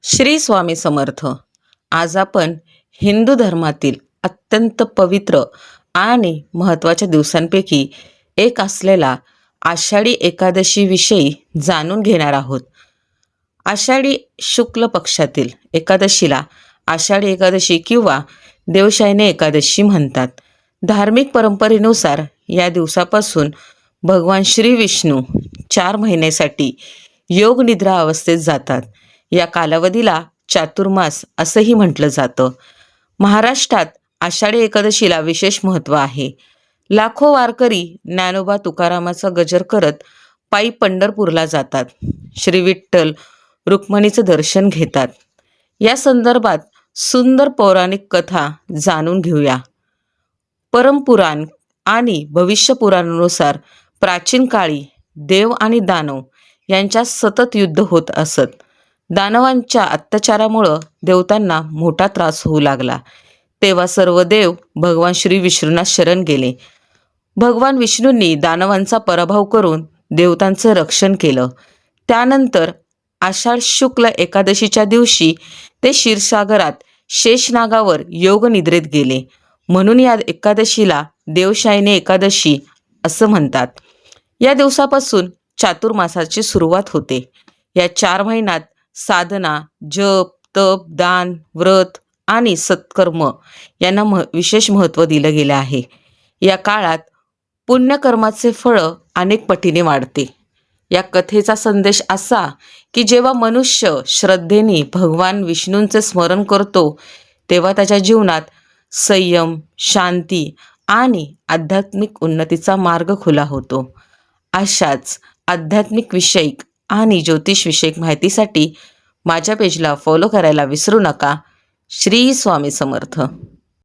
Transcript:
श्री स्वामी समर्थ. आज आपण हिंदू धर्मातील अत्यंत पवित्र आणि महत्त्वाच्या दिवसांपैकी एक असलेला आषाढी एकादशी विषयी जाणून घेणार आहोत. आषाढी शुक्ल पक्षातील एकादशीला आषाढी एकादशी किंवा देवशायनी एकादशी म्हणतात. धार्मिक परंपरेनुसार या दिवसापासून भगवान श्री विष्णू 4 महिन्यासाठी योग निद्रा अवस्थेत जातात. या कालावधीला चातुर्मास असंही म्हटलं जातं. महाराष्ट्रात आषाढी एकादशीला विशेष महत्त्व आहे. लाखो वारकरी ज्ञानोबा तुकारामाचा गजर करत पायी पंढरपूरला जातात. श्री विठ्ठल रुक्मिणीचं दर्शन घेतात. या संदर्भात सुंदर पौराणिक कथा जाणून घेऊया. परमपुराण आणि भविष्यपुराणानुसार प्राचीन काळी देव आणि दानव यांच्यात सतत युद्ध होत असत. दानवांच्या अत्याचारामुळं देवतांना मोठा त्रास होऊ लागला. तेव्हा सर्व देव भगवान श्री विष्णूंना शरण गेले. भगवान विष्णूंनी दानवांचा पराभव करून देवतांचं रक्षण केलं. त्यानंतर आषाढ शुक्ल एकादशीच्या दिवशी ते क्षीरसागरात शेषनागावर योग निद्रेत गेले. म्हणून या एकादशीला देवशायनी एकादशी असं म्हणतात. या दिवसापासून चातुर्मासाची सुरुवात होते. या 4 महिन्यात साधना, जप, तप, दान, व्रत आणि सत्कर्म यांना विशेष महत्त्व दिलं गेलं आहे. या काळात पुण्यकर्माचे फळ अनेक पटीने वाढते. या कथेचा संदेश असा की जेव्हा मनुष्य श्रद्धेने भगवान विष्णूंचे स्मरण करतो तेव्हा त्याच्या जीवनात संयम, शांती आणि आध्यात्मिक उन्नतीचा मार्ग खुला होतो. अशाच आध्यात्मिक विषयक आणि ज्योतिषविषयक माहितीसाठी माझ्या पेजला फॉलो करायला विसरू नका. श्री स्वामी समर्थ.